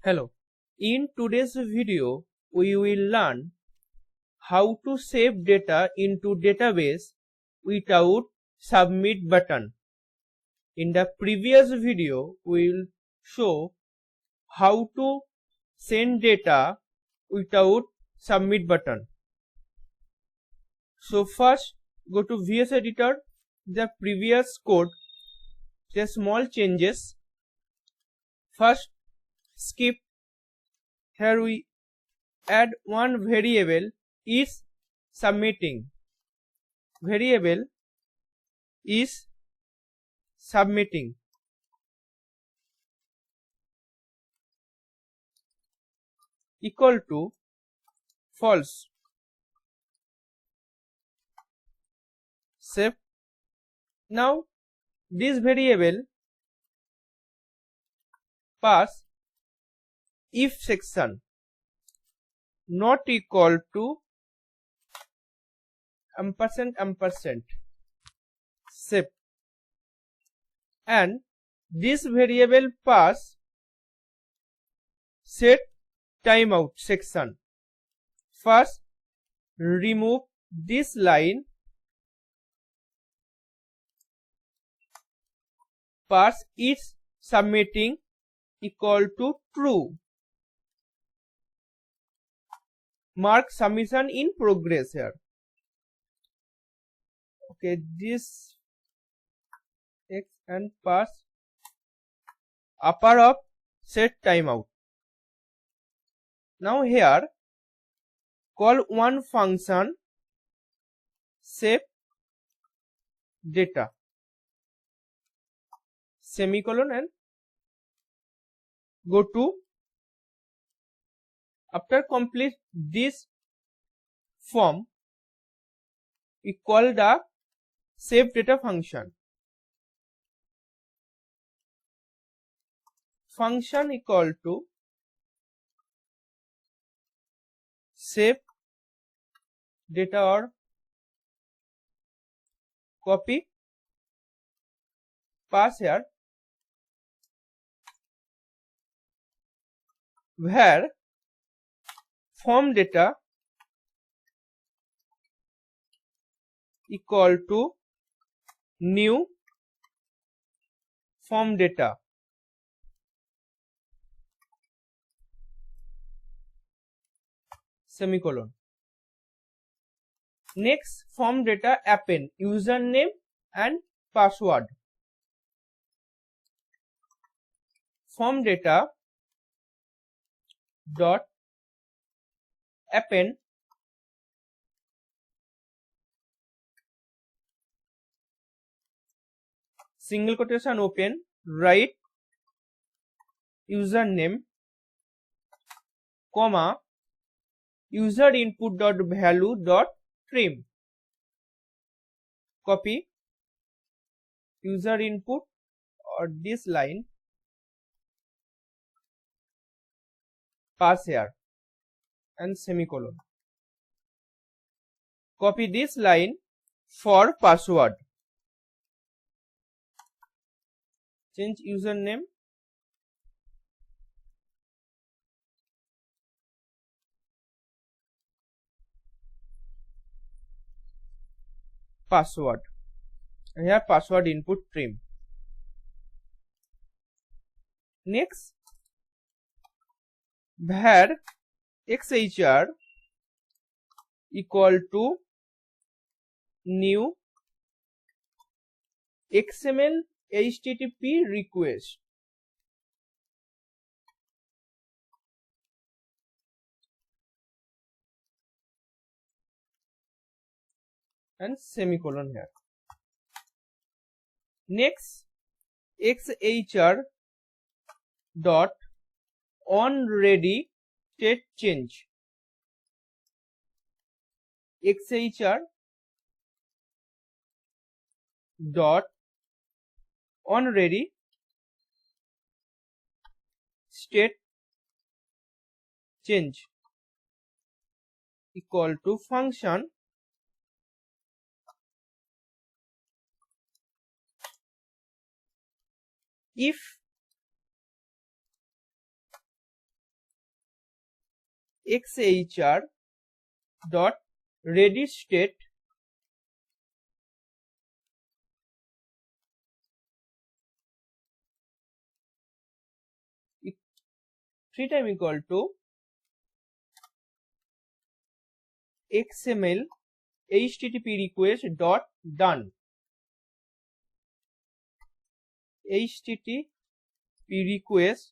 Hello. In today's video, we will learn how to save data into database without submit button. In the previous video, we will show how to send data without submit button. So first, go to VS Editor, the previous code, the small changes. First, skip. Here we add one variable is submitting. Variable is submitting. Equal to false. Save. Now this variable pass if section not equal to ampersand. Save. And this variable pass set timeout section. First, remove this line, pass is submitting equal to true. Mark submission in progress here. Okay, this X and pass upper of set timeout. Now here call one function save data semicolon and go to. After complete this form, we call the save data function. Function equal to save data or copy, pass here where form data equal to new form data. Semicolon. Next, form data append username and password. Form data dot append single quotation open, write username comma user input dot value dot trim. Copy user input or this line, pass here and semicolon. Copy this line for password. Change username password. Here password input trim. Next, var xhr equal to new XML HTTP request. And semicolon here. Next, xhr dot on ready state change. xhr dot on ready state change equal to function if xhr dot ready state three time equal to xml http request dot done. http request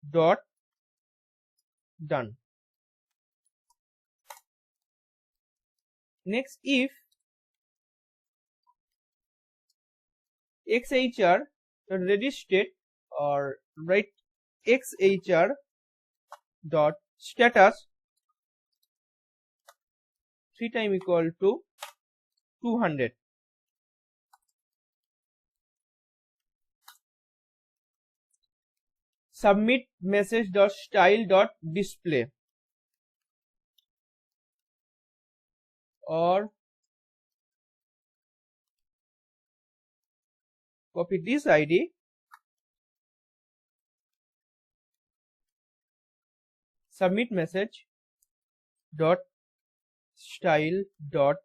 dot done. Next, if xhr ready state or write xhr dot status three time equal to 200. Submit message dot style dot display or copy this ID, submit message dot style dot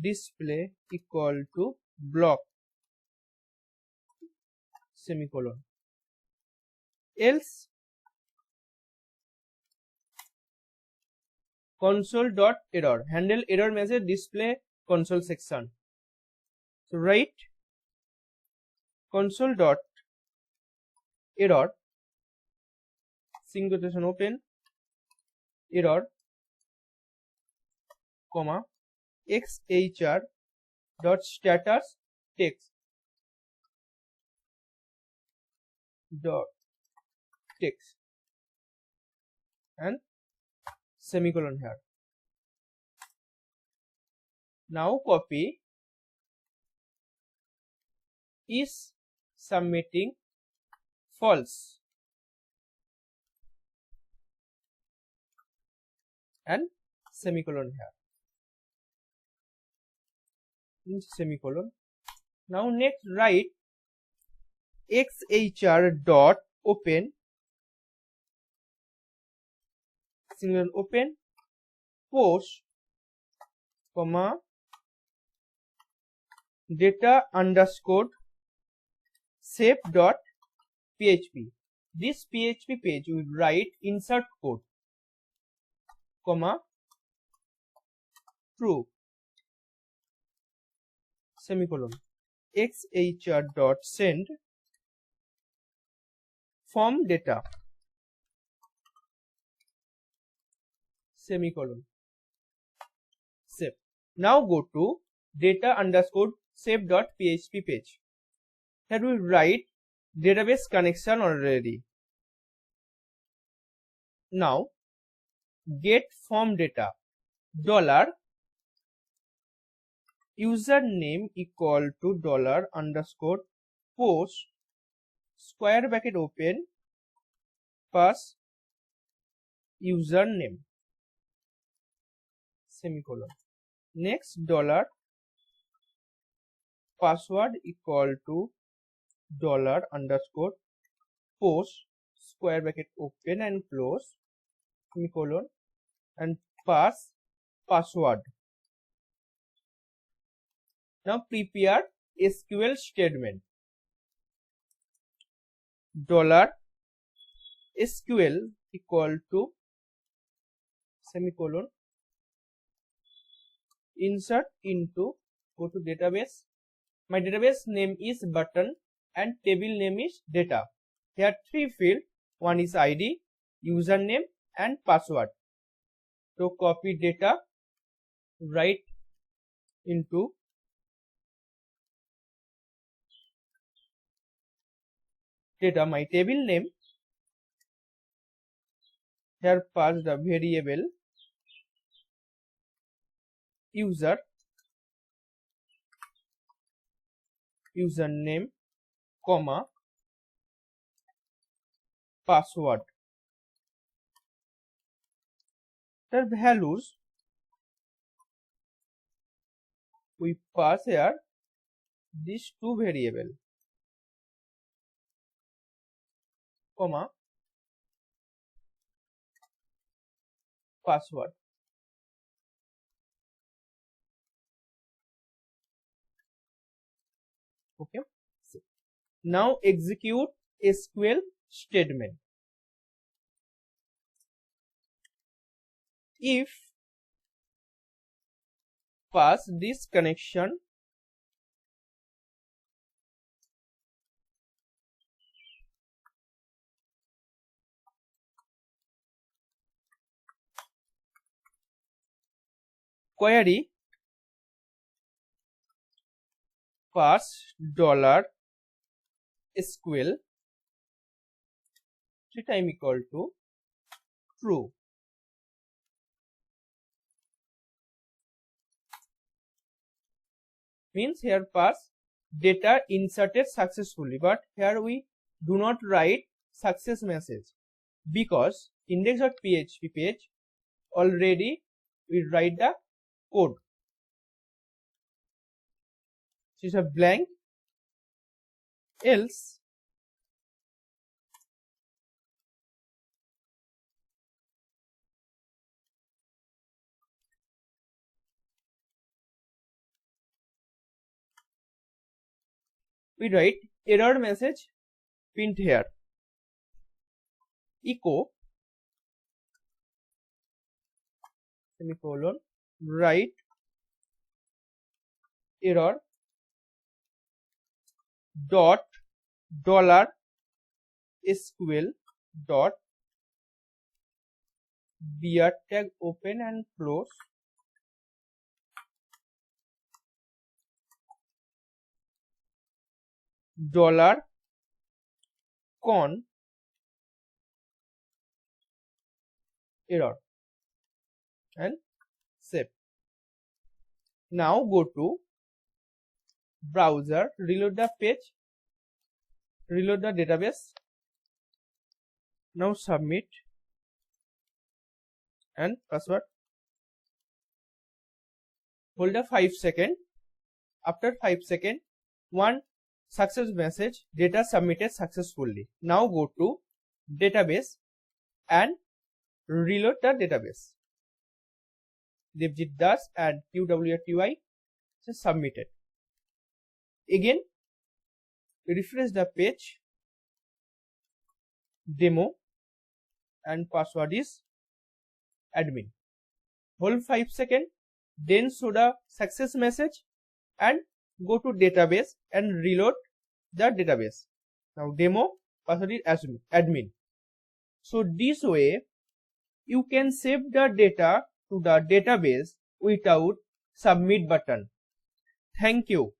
display equal to block semicolon, else console dot error, handle error message display console section. So write console dot error single quotation open error comma xhr dot status text dot text and semicolon here. Now copy is submitting false and semicolon here, semicolon. Now next write xhr dot open single open post comma data underscore save dot php. This php page will write insert code comma true semicolon xhr dot send form data semicolon save. Now go to data underscore save dot php page. Here we write database connection already. Now get form data dollar username equal to dollar underscore post square bracket open pass username semicolon. Next dollar password equal to dollar underscore post square bracket open and close semicolon and pass password. Now prepare SQL statement dollar SQL equal to semicolon insert into go to database. My database name is button and table name is data. Here three fields, one is ID, username and password. So copy data, write into data my table name. Here pass the variable user username comma password. The values we pass here these two variable comma password. Okay. Now execute SQL statement. If pass this connection query pass $SQL 3 time equal to true. Means here pass data inserted successfully, but here we do not write success message because index.php page already we write the code. So it's a blank, else we write error message print here, echo semicolon write error dot dollar SQL dot beer tag open and close dollar con error and save. Now go to browser, reload the page, reload the database. Now submit and password. Hold a 5 seconds. After 5 seconds, one success message, data submitted successfully. Now go to database and reload the database. Devjit Das and QWTY is submitted. Again, refresh the page, demo, and password is admin. Hold 5 seconds, then show the success message and go to database and reload the database. Now demo, password is admin. So this way you can save the data to the database without submit button. Thank you.